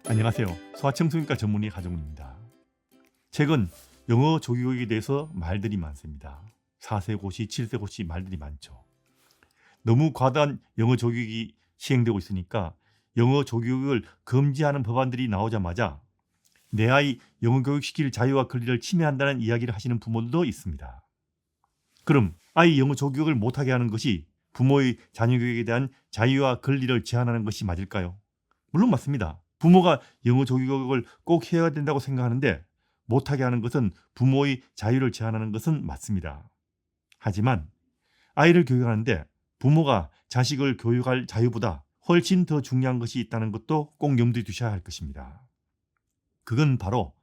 안녕하세요. 소아청소년과 전문의 하정우입니다. 최근 영어 조기교육에 대해서 말들이 많습니다. 4세고시, 7세고시 말들이 많죠. 너무 과다한 영어 조기교육이 시행되고 있으니까 영어 조기교육을 금지하는 법안들이 나오자마자 내 아이 영어 교육시킬 자유와 권리를 침해한다는 이야기를 하시는 부모들도 있습니다. 그럼 아이 영어 조기교육을 못하게 하는 것이 부모의 자녀 교육에 대한 자유와 권리를 제한하는 것이 맞을까요? 물론 맞습니다. 부모가 영어 조기교육을 꼭 해야 된다고 생각하는데 못하게 하는 것은 부모의 자유를 제한하는 것은 맞습니다. 하지만 아이를 교육하는데 부모가 자식을 교육할 자유보다 훨씬 더 중요한 것이 있다는 것도 꼭 염두에 두셔야 할 것입니다. 그건 바로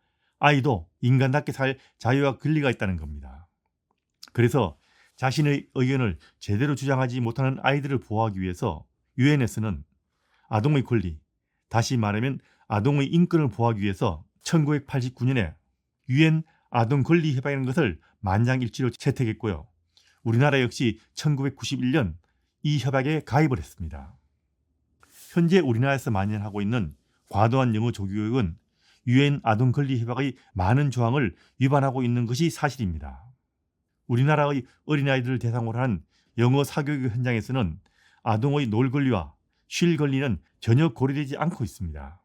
아이도 인간답게 살 자유와 권리가 있다는 겁니다. 그래서 자신의 의견을 제대로 주장하지 못하는 아이들을 보호하기 위해서 유엔에서는 아동의 권리, 다시 말하면 아동의 인권을 보호하기 위해서 1989년에 유엔 아동 권리 협약이라는 것을 만장일치로 채택했고요. 우리나라 역시 1991년 이 협약에 가입을 했습니다. 현재 우리나라에서 만연하고 있는 과도한 영어 조기교육은 유엔 아동 권리 협약의 많은 조항을 위반하고 있는 것이 사실입니다. 우리나라의 어린아이들을 대상으로 한 영어 사교육 현장에서는 아동의 놀 권리와 쉴 권리는 전혀 고려되지 않고 있습니다.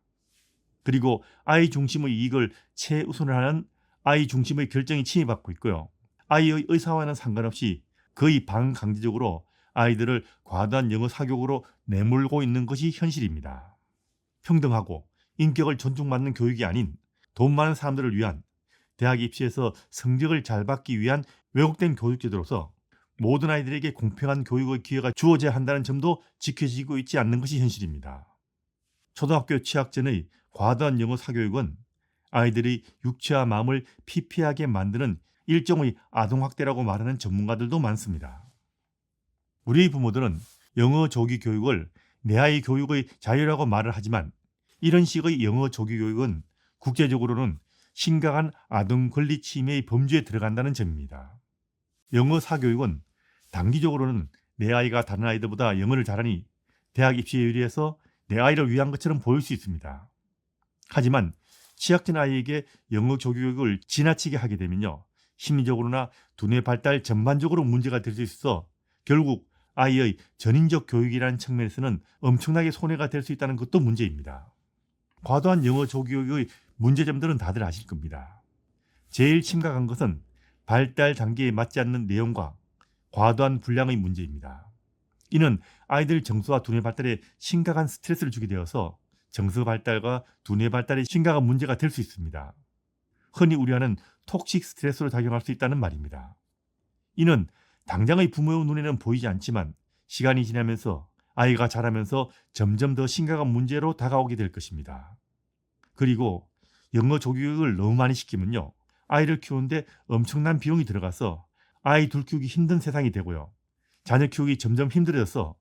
그리고 아이 중심의 이익을 최우선을 하는 아이 중심의 결정이 침해받고 있고요. 아이의 의사와는 상관없이 거의 반강제적으로 아이들을 과도한 영어 사교육으로 내몰고 있는 것이 현실입니다. 평등하고 인격을 존중받는 교육이 아닌 돈 많은 사람들을 위한 대학 입시에서 성적을 잘 받기 위한 왜곡된 교육제도로서 모든 아이들에게 공평한 교육의 기회가 주어져야 한다는 점도 지켜지고 있지 않는 것이 현실입니다. 초등학교 취학 전의 과도한 영어 사교육은 아이들의 육체와 마음을 피폐하게 만드는 일종의 아동학대라고 말하는 전문가들도 많습니다. 우리 부모들은 영어 조기 교육을 내 아이 교육의 자유라고 말을 하지만 이런 식의 영어 조기 교육은 국제적으로는 심각한 아동 권리 침해의 범주에 들어간다는 점입니다. 영어 사교육은 단기적으로는 내 아이가 다른 아이들보다 영어를 잘하니 대학 입시에 유리해서 내 아이를 위한 것처럼 보일 수 있습니다. 하지만 취약전 아이에게 영어 조기교육을 지나치게 하게 되면요, 심리적으로나 두뇌 발달 전반적으로 문제가 될 수 있어 결국 아이의 전인적 교육이라는 측면에서는 엄청나게 손해가 될 수 있다는 것도 문제입니다. 과도한 영어 조기교육의 문제점들은 다들 아실 겁니다. 제일 심각한 것은 발달 단계에 맞지 않는 내용과 과도한 분량의 문제입니다. 이는 아이들 정서와 두뇌 발달에 심각한 스트레스를 주게 되어서 정서 발달과 두뇌 발달에 심각한 문제가 될 수 있습니다. 흔히 우려하는 톡식 스트레스로 작용할 수 있다는 말입니다. 이는 당장의 부모의 눈에는 보이지 않지만 시간이 지나면서 아이가 자라면서 점점 더 심각한 문제로 다가오게 될 것입니다. 그리고 영어 조기교육을 너무 많이 시키면요, 아이를 키우는데 엄청난 비용이 들어가서 아이 둘 키우기 힘든 세상이 되고요. 자녀 키우기 점점 힘들어져서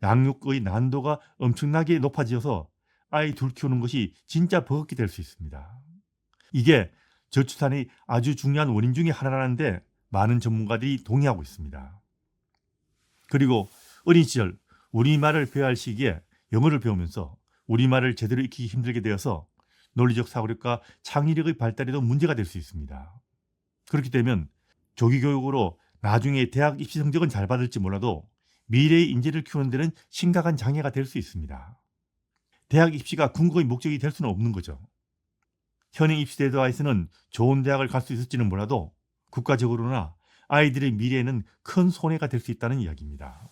양육의 난도가 엄청나게 높아져서 아이 둘 키우는 것이 진짜 버겁게 될 수 있습니다. 이게 저출산의 아주 중요한 원인 중에 하나라는데 많은 전문가들이 동의하고 있습니다. 그리고 어린 시절 우리말을 배워야 할 시기에 영어를 배우면서 우리말을 제대로 익히기 힘들게 되어서 논리적 사고력과 창의력의 발달에도 문제가 될 수 있습니다. 그렇게 되면 조기교육으로 나중에 대학 입시 성적은 잘 받을지 몰라도 미래의 인재를 키우는 데는 심각한 장애가 될 수 있습니다. 대학 입시가 궁극의 목적이 될 수는 없는 거죠. 현행 입시제도하에서는 좋은 대학을 갈 수 있을지는 몰라도 국가적으로나 아이들의 미래에는 큰 손해가 될 수 있다는 이야기입니다.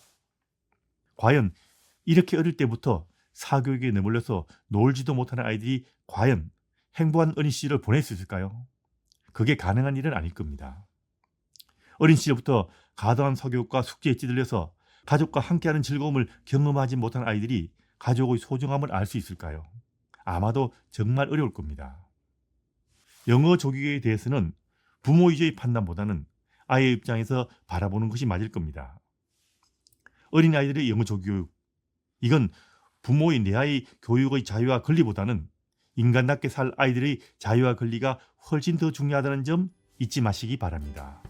과연 이렇게 어릴 때부터 사교육에 내몰려서 놀지도 못하는 아이들이 과연 행복한 어린 시절을 보낼 수 있을까요? 그게 가능한 일은 아닐 겁니다. 어린 시절부터 과도한 사교육과 숙제에 찌들려서 가족과 함께하는 즐거움을 경험하지 못한 아이들이 가족의 소중함을 알 수 있을까요? 아마도 정말 어려울 겁니다. 영어 조기교육에 대해서는 부모 위주의 판단보다는 아이의 입장에서 바라보는 것이 맞을 겁니다. 어린아이들의 영어 조기교육, 이건 부모의 내 아이 교육의 자유와 권리보다는 인간답게 살 아이들의 자유와 권리가 훨씬 더 중요하다는 점 잊지 마시기 바랍니다.